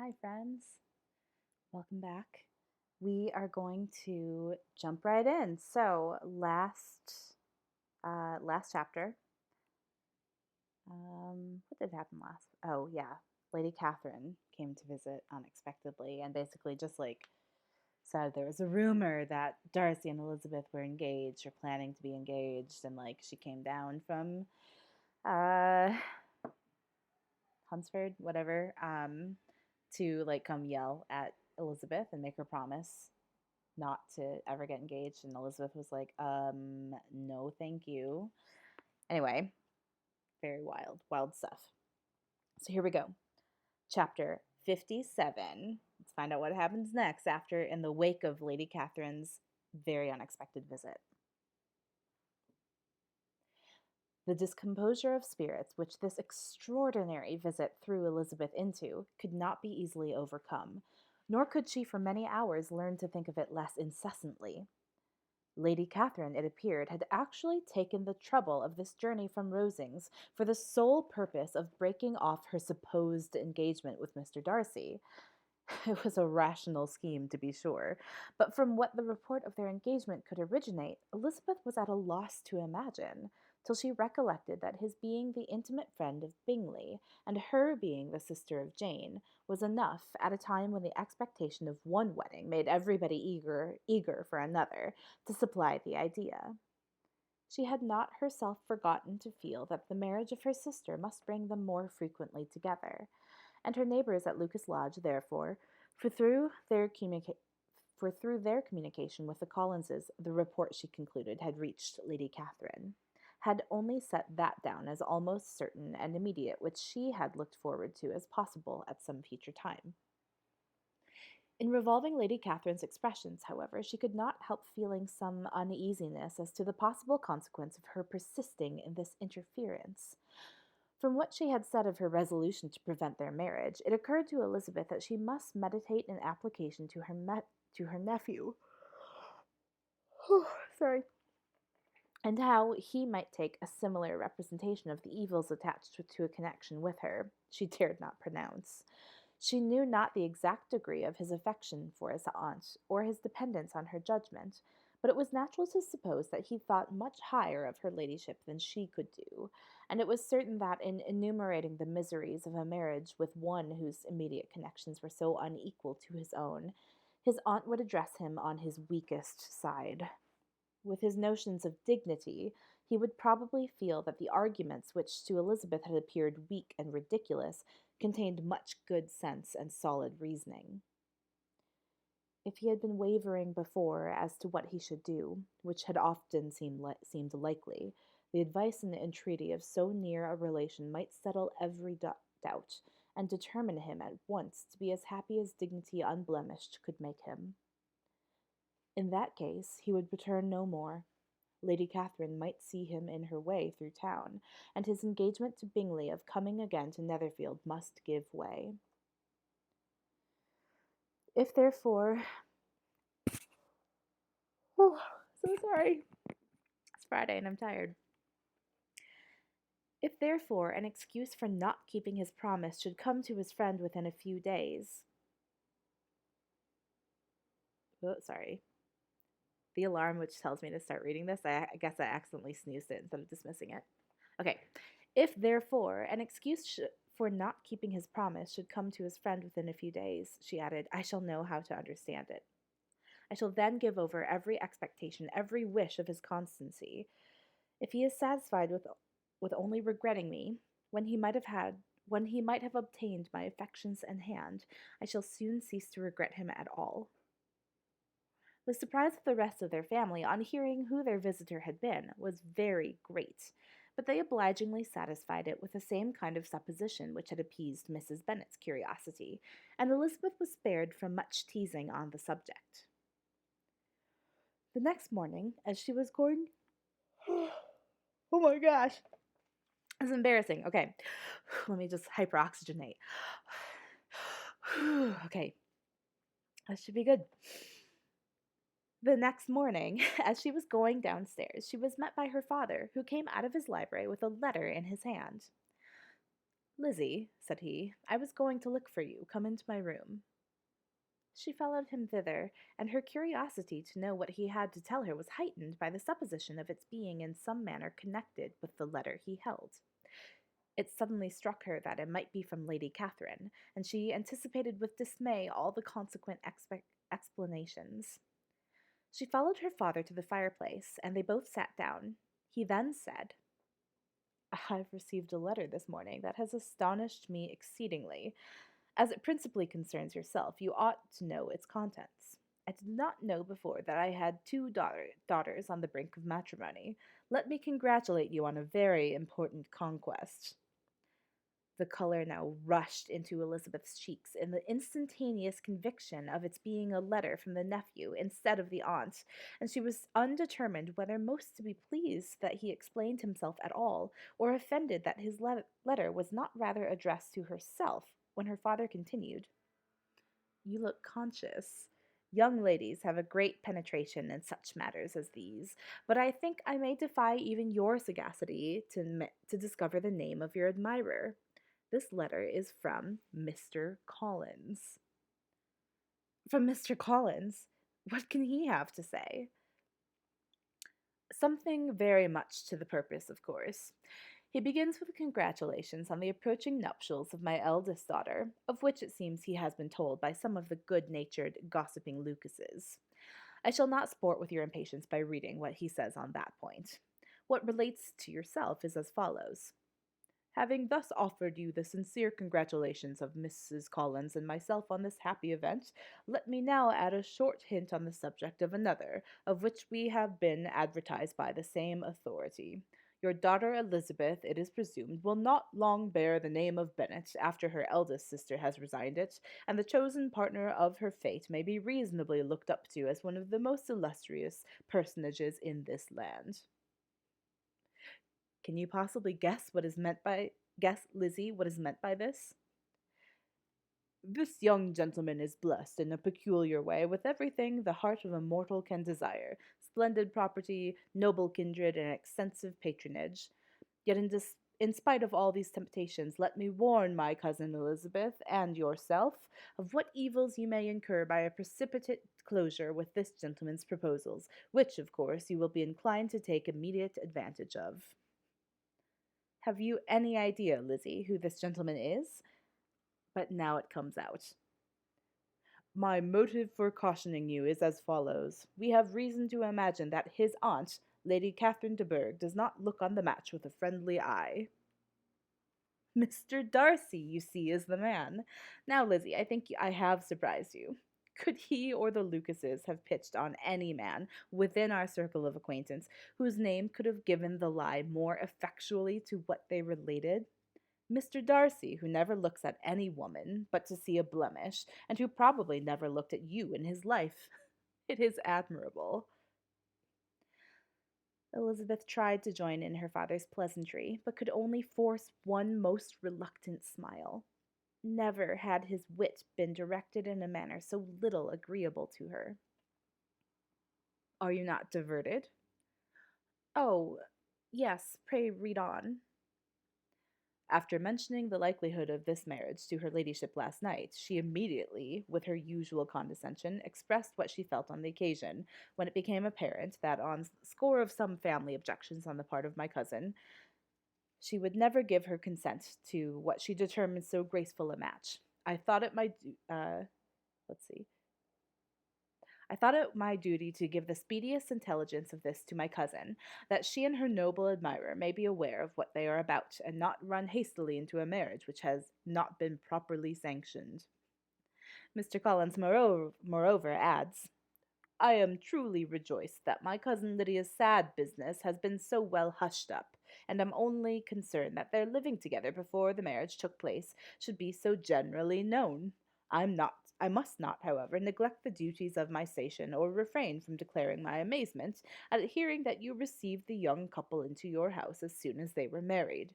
Hi, friends. Welcome back. We are going to jump right in. So, last chapter. What did happen last? Oh, yeah. Lady Catherine came to visit unexpectedly and basically just said there was a rumor that Darcy and Elizabeth were engaged or planning to be engaged, and she came down from uh Hunsford, whatever, to come yell at Elizabeth and make her promise not to ever get engaged. And Elizabeth was like, no, thank you. Anyway, very wild, wild stuff. So here we go. Chapter 57. Let's find out what happens next after in the wake of Lady Catherine's very unexpected visit. The discomposure of spirits which this extraordinary visit threw Elizabeth into could not be easily overcome, nor could she for many hours learn to think of it less incessantly. Lady Catherine, it appeared, had actually taken the trouble of this journey from Rosings for the sole purpose of breaking off her supposed engagement with Mr. Darcy. It was a rational scheme, to be sure, but from what the report of their engagement could originate, Elizabeth was at a loss to imagine, till she recollected that his being the intimate friend of Bingley, and her being the sister of Jane, was enough, at a time when the expectation of one wedding made everybody eager for another, to supply the idea. She had not herself forgotten to feel that the marriage of her sister must bring them more frequently together, and her neighbors at Lucas Lodge, therefore, for through their communication with the Collinses, the report, she concluded, had reached Lady Catherine, had only set that down as almost certain and immediate, which she had looked forward to as possible at some future time. In revolving Lady Catherine's expressions, however, she could not help feeling some uneasiness as to the possible consequence of her persisting in this interference. From what she had said of her resolution to prevent their marriage, it occurred to Elizabeth that she must meditate an application to her nephew. Sorry. And how he might take a similar representation of the evils attached to a connection with her, she dared not pronounce. She knew not the exact degree of his affection for his aunt, or his dependence on her judgment, but it was natural to suppose that he thought much higher of her ladyship than she could do, and it was certain that in enumerating the miseries of a marriage with one whose immediate connections were so unequal to his own, his aunt would address him on his weakest side. With his notions of dignity, he would probably feel that the arguments which to Elizabeth had appeared weak and ridiculous contained much good sense and solid reasoning. If he had been wavering before as to what he should do, which had often seemed likely, the advice and entreaty of so near a relation might settle every doubt, and determine him at once to be as happy as dignity unblemished could make him. In that case, he would return no more. Lady Catherine might see him in her way through town, and his engagement to Bingley of coming again to Netherfield must give way. If therefore, oh, so sorry. It's Friday and I'm tired. If therefore an excuse for not keeping his promise should come to his friend within a few days, sorry. The alarm which tells me to start reading this, I guess I accidentally snoozed it instead of dismissing it. Okay. If, therefore, an excuse for not keeping his promise should come to his friend within a few days, she added, I shall know how to understand it. I shall then give over every expectation, every wish of his constancy. If he is satisfied with only regretting me, when he might have obtained my affections and hand, I shall soon cease to regret him at all. The surprise of the rest of their family on hearing who their visitor had been was very great, but they obligingly satisfied it with the same kind of supposition which had appeased Mrs. Bennet's curiosity, and Elizabeth was spared from much teasing on the subject. The next morning, as she was going... Oh my gosh! It's embarrassing. Okay, let me just hyperoxygenate. Okay, that should be good. The next morning, as she was going downstairs, she was met by her father, who came out of his library with a letter in his hand. "Lizzie," said he, "I was going to look for you. Come into my room." She followed him thither, and her curiosity to know what he had to tell her was heightened by the supposition of its being in some manner connected with the letter he held. It suddenly struck her that it might be from Lady Catherine, and she anticipated with dismay all the consequent explanations. She followed her father to the fireplace, and they both sat down. He then said, "I've received a letter this morning that has astonished me exceedingly. As it principally concerns yourself, you ought to know its contents. I did not know before that I had two daughters on the brink of matrimony. Let me congratulate you on a very important conquest." The color now rushed into Elizabeth's cheeks in the instantaneous conviction of its being a letter from the nephew instead of the aunt, and she was undetermined whether most to be pleased that he explained himself at all, or offended that his letter was not rather addressed to herself, when her father continued, "You look conscious. Young ladies have a great penetration in such matters as these, but I think I may defy even your sagacity to discover the name of your admirer. This letter is from Mr. Collins." "From Mr. Collins? What can he have to say?" "Something very much to the purpose, of course. He begins with congratulations on the approaching nuptials of my eldest daughter, of which it seems he has been told by some of the good-natured, gossiping Lucases. I shall not sport with your impatience by reading what he says on that point. What relates to yourself is as follows. Having thus offered you the sincere congratulations of Mrs. Collins and myself on this happy event, let me now add a short hint on the subject of another, of which we have been advertised by the same authority. Your daughter Elizabeth, it is presumed, will not long bear the name of Bennet, after her eldest sister has resigned it, and the chosen partner of her fate may be reasonably looked up to as one of the most illustrious personages in this land. Can you possibly guess, Lizzie, what is meant by this? This young gentleman is blessed in a peculiar way with everything the heart of a mortal can desire: splendid property, noble kindred, and extensive patronage. Yet in spite of all these temptations, let me warn my cousin Elizabeth and yourself of what evils you may incur by a precipitate closure with this gentleman's proposals, which, of course, you will be inclined to take immediate advantage of. Have you any idea, Lizzie, who this gentleman is? But now it comes out. My motive for cautioning you is as follows. We have reason to imagine that his aunt, Lady Catherine de Bourgh, does not look on the match with a friendly eye. Mr. Darcy, you see, is the man. Now, Lizzie, I think I have surprised you. Could he or the Lucases have pitched on any man within our circle of acquaintance whose name could have given the lie more effectually to what they related? Mr. Darcy, who never looks at any woman but to see a blemish, and who probably never looked at you in his life. It is admirable. Elizabeth tried to join in her father's pleasantry, but could only force one most reluctant smile. Never had his wit been directed in a manner so little agreeable to her. Are you not diverted? Oh, yes, pray read on. After mentioning the likelihood of this marriage to her ladyship last night, she immediately, with her usual condescension, expressed what she felt on the occasion, when it became apparent that, on score of some family objections on the part of my cousin, she would never give her consent to what she determined so graceful a match. I thought it my let's see. I thought it my duty to give the speediest intelligence of this to my cousin, that she and her noble admirer may be aware of what they are about, and not run hastily into a marriage which has not been properly sanctioned. Mr. Collins moreover adds, I am truly rejoiced that my cousin Lydia's sad business has been so well hushed up, and am only concerned that their living together before the marriage took place should be so generally known. I must not, however, neglect the duties of my station, or refrain from declaring my amazement at hearing that you received the young couple into your house as soon as they were married.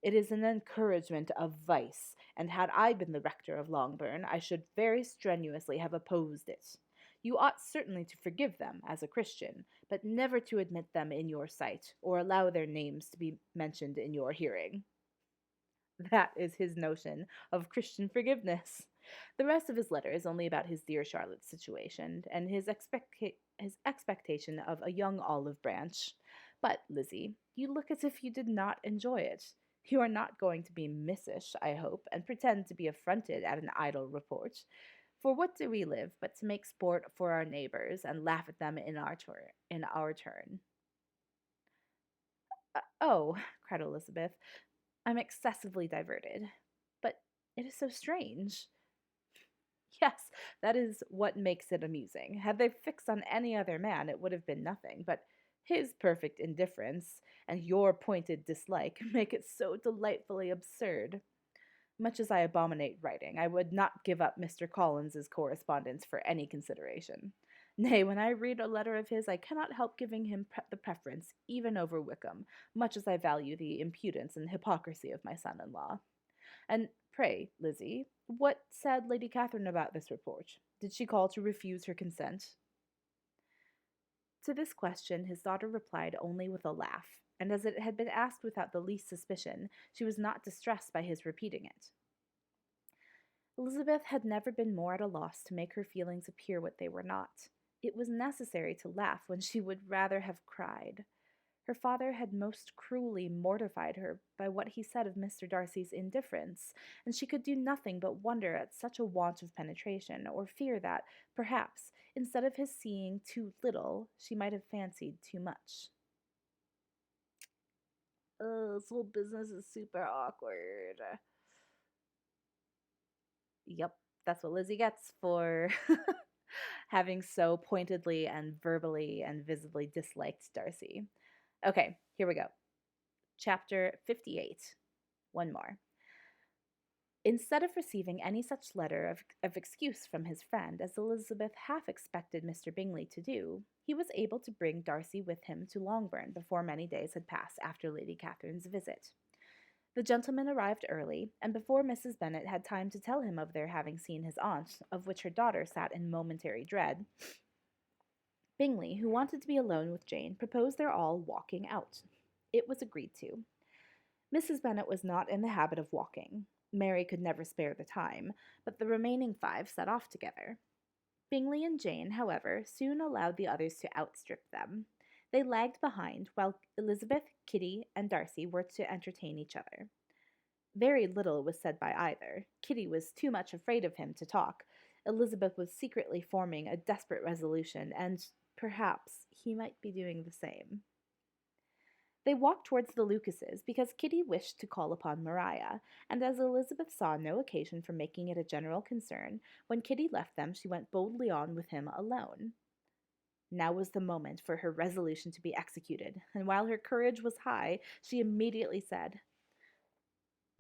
It is an encouragement of vice, and had I been the rector of Longbourn, I should very strenuously have opposed it. You ought certainly to forgive them as a Christian, but never to admit them in your sight, or allow their names to be mentioned in your hearing. That is his notion of Christian forgiveness. The rest of his letter is only about his dear Charlotte's situation and his expectation of a young olive branch. But, Lizzie, you look as if you did not enjoy it. You are not going to be missish, I hope, and pretend to be affronted at an idle report. For what do we live but to make sport for our neighbors and laugh at them in our turn? Oh, cried Elizabeth, I'm excessively diverted. But it is so strange. Yes, that is what makes it amusing. Had they fixed on any other man, it would have been nothing, but his perfect indifference and your pointed dislike make it so delightfully absurd. Much as I abominate writing, I would not give up Mr. Collins's correspondence for any consideration. Nay, when I read a letter of his, I cannot help giving him the preference, even over Wickham, much as I value the impudence and hypocrisy of my son-in-law. And pray, Lizzie, what said Lady Catherine about this report? Did she call to refuse her consent? To this question his daughter replied only with a laugh, and as it had been asked without the least suspicion, she was not distressed by his repeating it. Elizabeth had never been more at a loss to make her feelings appear what they were not. It was necessary to laugh when she would rather have cried. Her father had most cruelly mortified her by what he said of Mr. Darcy's indifference, and she could do nothing but wonder at such a want of penetration, or fear that, perhaps, instead of his seeing too little, she might have fancied too much. This whole business is super awkward. Yep, that's what Lizzie gets for having so pointedly and verbally and visibly disliked Darcy. Okay, here we go. Chapter 58. One more. Instead of receiving any such letter of excuse from his friend as Elizabeth half expected Mr. Bingley to do, he was able to bring Darcy with him to Longbourn before many days had passed after Lady Catherine's visit. The gentleman arrived early, and before Mrs. Bennet had time to tell him of their having seen his aunt, of which her daughter sat in momentary dread, Bingley, who wanted to be alone with Jane, proposed their all walking out. It was agreed to. Mrs. Bennet was not in the habit of walking. Mary could never spare the time, but the remaining 5 set off together. Bingley and Jane, however, soon allowed the others to outstrip them. They lagged behind, while Elizabeth, Kitty, and Darcy were to entertain each other. Very little was said by either. Kitty was too much afraid of him to talk. Elizabeth was secretly forming a desperate resolution, and perhaps he might be doing the same. They walked towards the Lucases because Kitty wished to call upon Maria, and as Elizabeth saw no occasion for making it a general concern, when Kitty left them she went boldly on with him alone. Now was the moment for her resolution to be executed, and while her courage was high, she immediately said,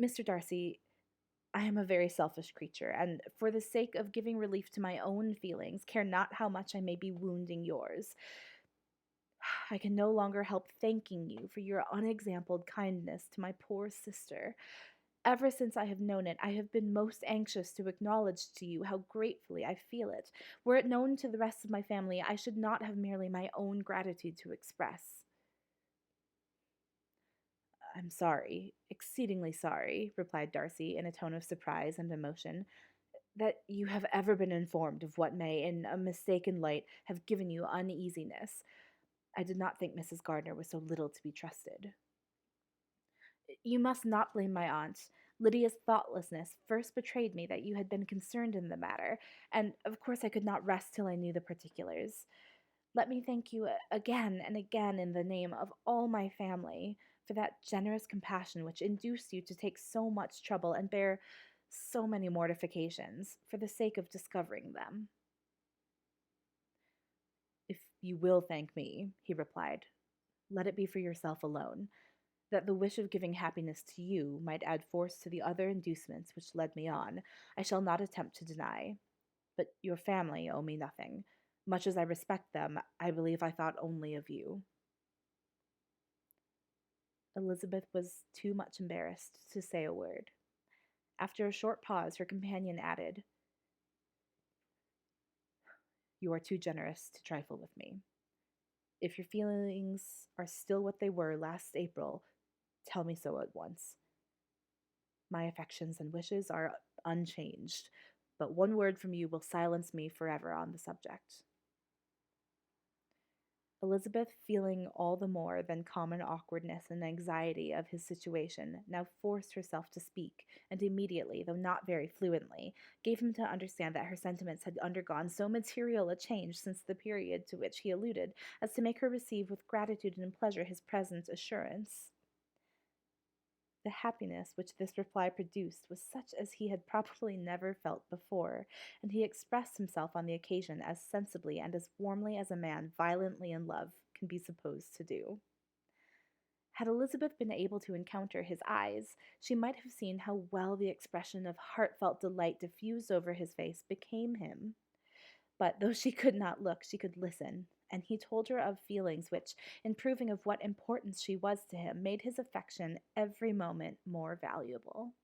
Mr. Darcy, I am a very selfish creature, and for the sake of giving relief to my own feelings, care not how much I may be wounding yours. I can no longer help thanking you for your unexampled kindness to my poor sister. Ever since I have known it, I have been most anxious to acknowledge to you how gratefully I feel it. Were it known to the rest of my family, I should not have merely my own gratitude to express. I'm sorry, exceedingly sorry, replied Darcy in a tone of surprise and emotion, that you have ever been informed of what may, in a mistaken light, have given you uneasiness. I did not think Mrs. Gardiner was so little to be trusted. You must not blame my aunt. Lydia's thoughtlessness first betrayed me that you had been concerned in the matter, and of course I could not rest till I knew the particulars. Let me thank you again and again in the name of all my family for that generous compassion which induced you to take so much trouble and bear so many mortifications for the sake of discovering them. If you will thank me, he replied, let it be for yourself alone, that the wish of giving happiness to you might add force to the other inducements which led me on, I shall not attempt to deny. But your family owe me nothing. Much as I respect them, I believe I thought only of you. Elizabeth was too much embarrassed to say a word. After a short pause, her companion added, You are too generous to trifle with me. If your feelings are still what they were last April, tell me so at once. My affections and wishes are unchanged, but one word from you will silence me forever on the subject. Elizabeth, feeling all the more than common awkwardness and anxiety of his situation, now forced herself to speak, and immediately, though not very fluently, gave him to understand that her sentiments had undergone so material a change since the period to which he alluded as to make her receive with gratitude and pleasure his present assurance. The happiness which this reply produced was such as he had probably never felt before, and he expressed himself on the occasion as sensibly and as warmly as a man violently in love can be supposed to do. Had Elizabeth been able to encounter his eyes, she might have seen how well the expression of heartfelt delight diffused over his face became him. But though she could not look, she could listen, and he told her of feelings which, in proving of what importance she was to him, made his affection every moment more valuable.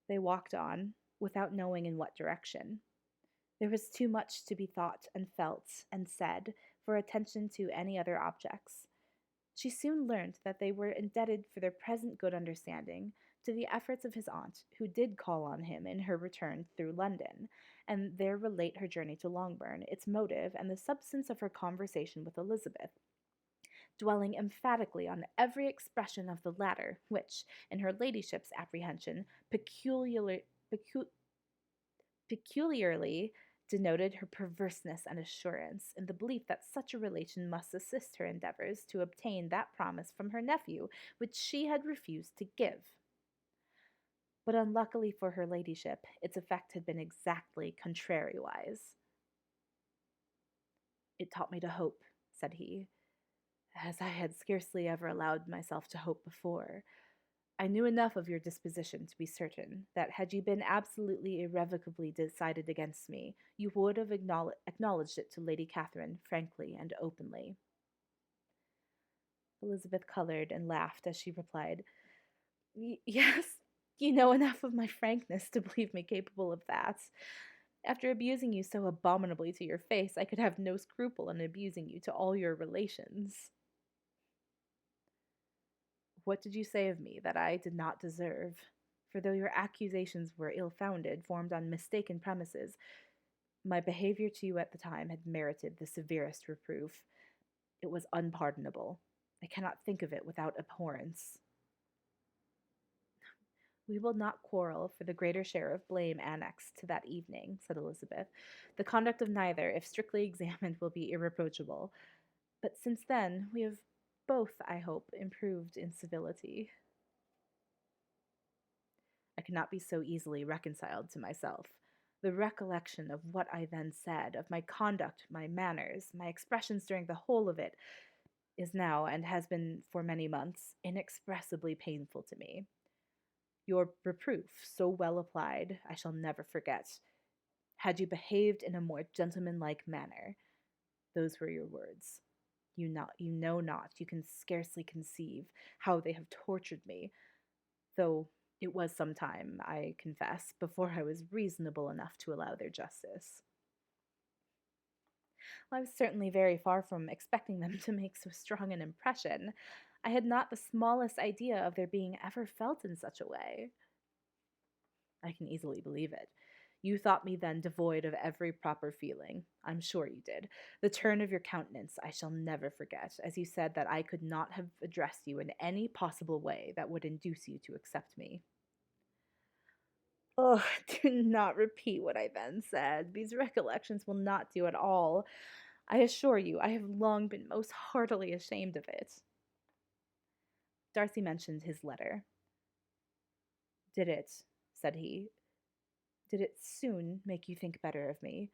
They walked on, without knowing in what direction. There was too much to be thought and felt and said for attention to any other objects. She soon learned that they were indebted for their present good understanding to the efforts of his aunt, who did call on him in her return through London, and there relate her journey to Longbourn, its motive, and the substance of her conversation with Elizabeth, dwelling emphatically on every expression of the latter, which, in her ladyship's apprehension, peculiarly denoted her perverseness and assurance, in the belief that such a relation must assist her endeavours to obtain that promise from her nephew which she had refused to give. But unluckily for her ladyship, its effect had been exactly contrariwise. It taught me to hope, said he, as I had scarcely ever allowed myself to hope before. I knew enough of your disposition to be certain that had you been absolutely irrevocably decided against me, you would have acknowledged it to Lady Catherine frankly and openly. Elizabeth colored and laughed as she replied, Yes, you know enough of my frankness to believe me capable of that. After abusing you so abominably to your face, I could have no scruple in abusing you to all your relations. What did you say of me that I did not deserve? For though your accusations were ill-founded, formed on mistaken premises, my behavior to you at the time had merited the severest reproof. It was unpardonable. I cannot think of it without abhorrence. We will not quarrel for the greater share of blame annexed to that evening, said Elizabeth. The conduct of neither, if strictly examined, will be irreproachable. But since then, we have both, I hope, improved in civility. I cannot be so easily reconciled to myself. The recollection of what I then said, of my conduct, my manners, my expressions during the whole of it, is now, and has been for many months, inexpressibly painful to me. Your reproof, so well applied, I shall never forget. Had you behaved in a more gentlemanlike manner, those were your words. You know not, you can scarcely conceive how they have tortured me, though it was some time, I confess, before I was reasonable enough to allow their justice. Well, I was certainly very far from expecting them to make so strong an impression. I had not the smallest idea of their being ever felt in such a way. I can easily believe it. You thought me then devoid of every proper feeling. I'm sure you did. The turn of your countenance I shall never forget, as you said that I could not have addressed you in any possible way that would induce you to accept me. Oh, do not repeat what I then said. These recollections will not do at all. I assure you, I have long been most heartily ashamed of it. Darcy mentioned his letter. Did it, said he, did it soon make you think better of me?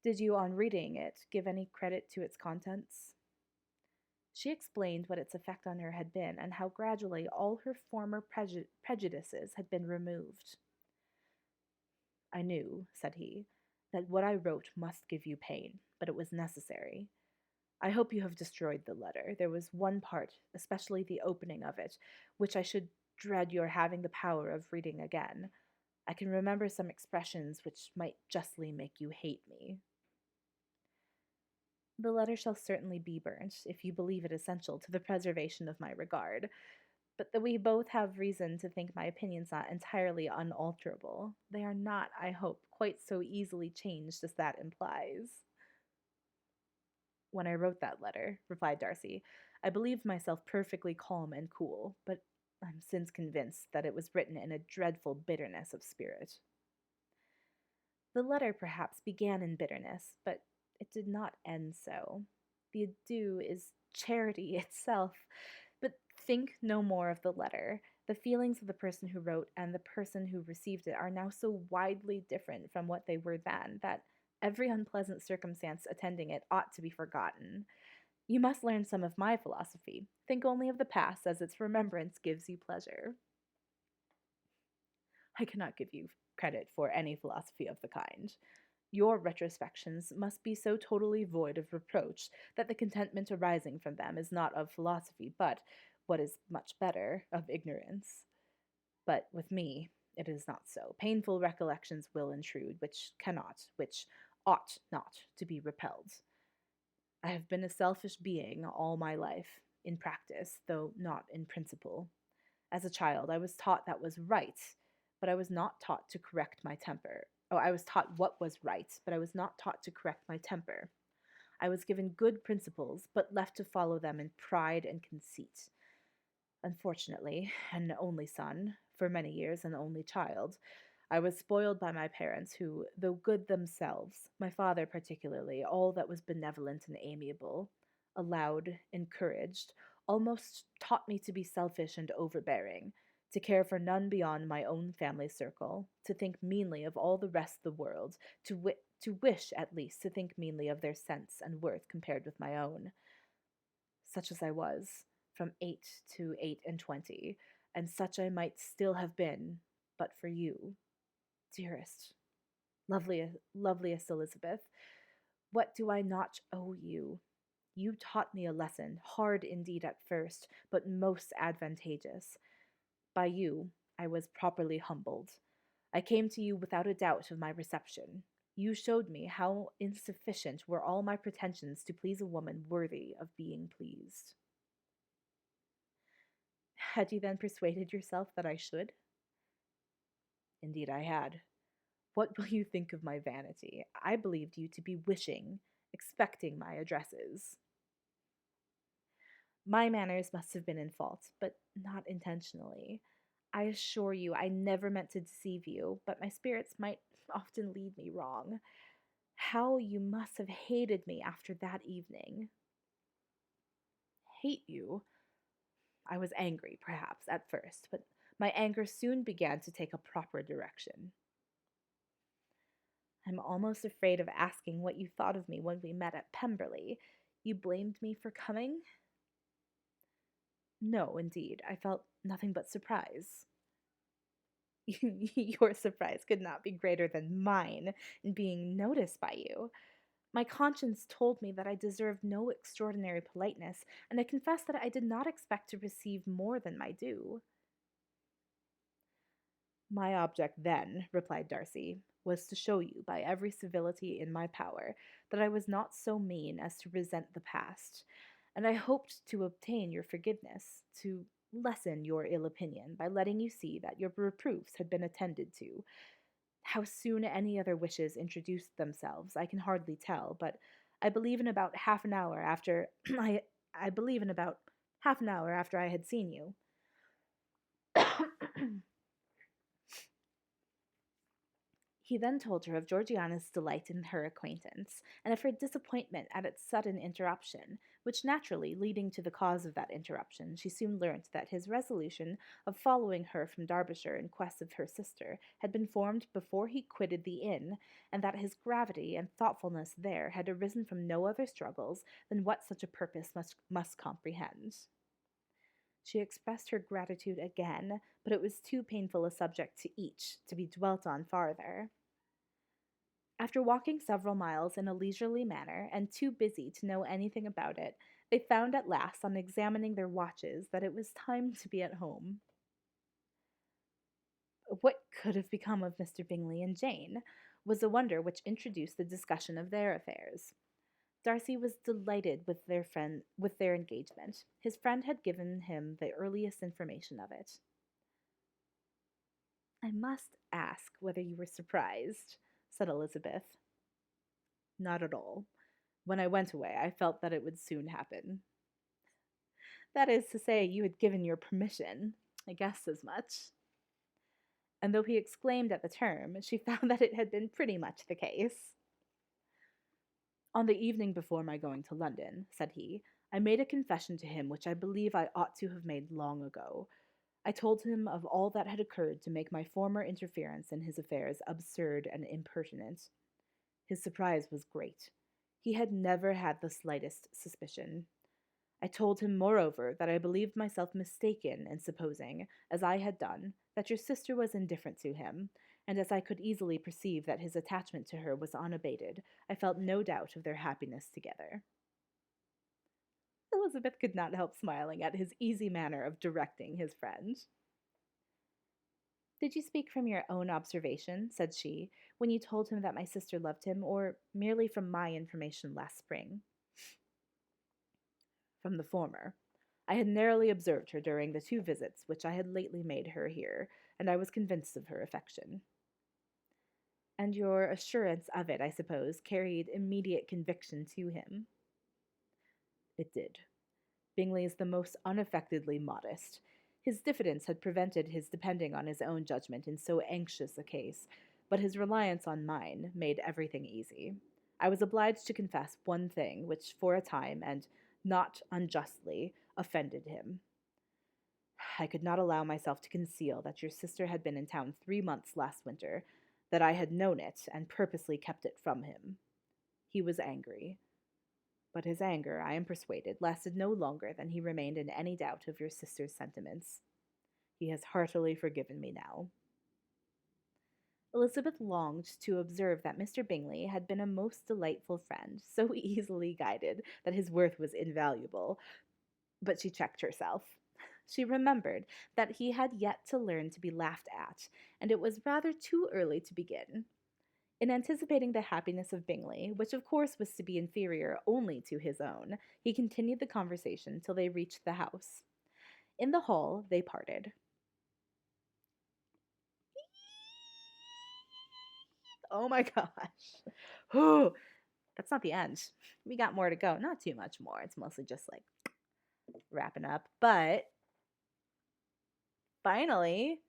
Did you, on reading it, give any credit to its contents? She explained what its effect on her had been, and how gradually all her former prejudices had been removed. I knew, said he, that what I wrote must give you pain, but it was necessary. I hope you have destroyed the letter. There was one part, especially the opening of it, which I should dread your having the power of reading again. I can remember some expressions which might justly make you hate me. The letter shall certainly be burnt, if you believe it essential to the preservation of my regard. but that we both have reason to think my opinions not entirely unalterable. They are not, I hope, quite so easily changed as that implies. When I wrote that letter, replied Darcy, I believed myself perfectly calm and cool, but I'm since convinced that it was written in a dreadful bitterness of spirit. The letter perhaps began in bitterness, but it did not end so. The adieu is charity itself. But think no more of the letter. The feelings of the person who wrote and the person who received it are now so widely different from what they were then that every unpleasant circumstance attending it ought to be forgotten. You must learn some of my philosophy. Think only of the past as its remembrance gives you pleasure. I cannot give you credit for any philosophy of the kind. Your retrospections must be so totally void of reproach that the contentment arising from them is not of philosophy, but, what is much better, of ignorance. But with me, it is not so. Painful recollections will intrude, which ought not to be repelled. I have been a selfish being all my life, in practice, though not in principle. As a child, I was taught that was right, but I was not taught to correct my temper. Oh, I was taught what was right, but I was not taught to correct my temper. I was given good principles, but left to follow them in pride and conceit. Unfortunately, an only son, for many years an only child, I was spoiled by my parents, who, though good themselves, my father particularly, all that was benevolent and amiable, allowed, encouraged, almost taught me to be selfish and overbearing, to care for none beyond my own family circle, to think meanly of all the rest of the world, to wish, at least, to think meanly of their sense and worth compared with my own. Such as I was, from 8 to 8 and 20, and such I might still have been, but for you, dearest, loveliest Elizabeth. What do I not owe you? You taught me a lesson, hard indeed at first, but most advantageous. By you, I was properly humbled. I came to you without a doubt of my reception. You showed me how insufficient were all my pretensions to please a woman worthy of being pleased. Had you then persuaded yourself that I should? Indeed, I had. What will you think of my vanity? I believed you to be wishing, expecting my addresses. My manners must have been in fault, but not intentionally. I assure you I never meant to deceive you, but my spirits might often lead me wrong. How you must have hated me after that evening. Hate you? I was angry, perhaps, at first, but my anger soon began to take a proper direction. I'm almost afraid of asking what you thought of me when we met at Pemberley. You blamed me for coming? No, indeed, I felt nothing but surprise. Your surprise could not be greater than mine in being noticed by you. My conscience told me that I deserved no extraordinary politeness, and I confess that I did not expect to receive more than my due. My object then, replied Darcy, was to show you, by every civility in my power, that I was not so mean as to resent the past, and I hoped to obtain your forgiveness, to lessen your ill opinion by letting you see that your reproofs had been attended to. How soon any other wishes introduced themselves, I can hardly tell, but I believe in about half an hour after I believe in about half an hour after I had seen you. He then told her of Georgiana's delight in her acquaintance, and of her disappointment at its sudden interruption, which naturally leading to the cause of that interruption, she soon learnt that his resolution of following her from Derbyshire in quest of her sister had been formed before he quitted the inn, and that his gravity and thoughtfulness there had arisen from no other struggles than what such a purpose must comprehend. She expressed her gratitude again, but it was too painful a subject to each to be dwelt on farther. After walking several miles in a leisurely manner, and too busy to know anything about it, they found at last, on examining their watches, that it was time to be at home. What could have become of Mr. Bingley and Jane was a wonder which introduced the discussion of their affairs. Darcy was delighted with their engagement. His friend had given him the earliest information of it. "I must ask whether you were surprised," said Elizabeth. "Not at all. When I went away, I felt that it would soon happen." "That is to say, you had given your permission. I guessed as much." And though he exclaimed at the term, she found that it had been pretty much the case. "On the evening before my going to London," said he, "I made a confession to him which I believe I ought to have made long ago. I told him of all that had occurred to make my former interference in his affairs absurd and impertinent. His surprise was great. He had never had the slightest suspicion. I told him, moreover, that I believed myself mistaken in supposing, as I had done, that your sister was indifferent to him, and as I could easily perceive that his attachment to her was unabated, I felt no doubt of their happiness together." Elizabeth could not help smiling at his easy manner of directing his friend. "Did you speak from your own observation," said she, "when you told him that my sister loved him, or merely from my information last spring?" "From the former. I had narrowly observed her during the 2 visits which I had lately made her here, and I was convinced of her affection." "And your assurance of it, I suppose, carried immediate conviction to him?" "It did. Bingley is the most unaffectedly modest. His diffidence had prevented his depending on his own judgment in so anxious a case, but his reliance on mine made everything easy. I was obliged to confess one thing which for a time, and not unjustly, offended him. I could not allow myself to conceal that your sister had been in town 3 months last winter, that I had known it and purposely kept it from him. He was angry. But his anger, I am persuaded, lasted no longer than he remained in any doubt of your sister's sentiments. He has heartily forgiven me now." Elizabeth longed to observe that Mr. Bingley had been a most delightful friend, so easily guided that his worth was invaluable, but she checked herself. She remembered that he had yet to learn to be laughed at, and it was rather too early to begin. In anticipating the happiness of Bingley, which of course was to be inferior only to his own, he continued the conversation till they reached the house. In the hall they parted. Oh my gosh. Whew. That's not the end. We got more to go. Not too much more. It's mostly just like wrapping up. But finally,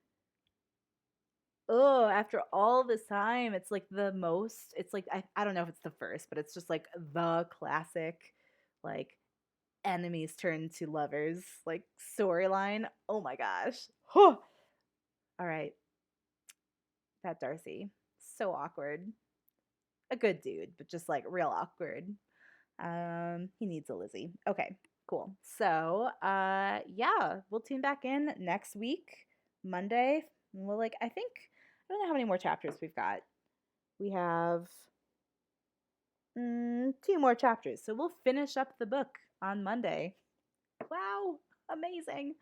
oh, after all this time, it's like it's like, I don't know if it's the first, but it's just like the classic, like, enemies turn to lovers, like, storyline. Oh my gosh. Whew. All right. That Darcy. So awkward. A good dude, but just like real awkward. He needs a Lizzie. Okay, cool. So, yeah, we'll tune back in next week, Monday. We'll I think I don't know how many more chapters we've got. We have 2 more chapters, so we'll finish up the book on Monday. Wow, amazing!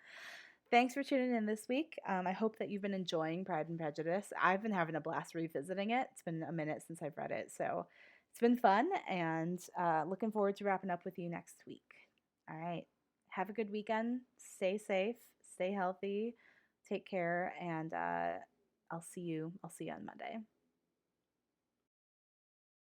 Thanks for tuning in this week. I hope that you've been enjoying Pride and Prejudice. I've been having a blast revisiting it. It's been a minute since I've read it, so it's been fun, and looking forward to wrapping up with you next week. All right. Have a good weekend. Stay safe. Stay healthy. Take care, and I'll see you on Monday.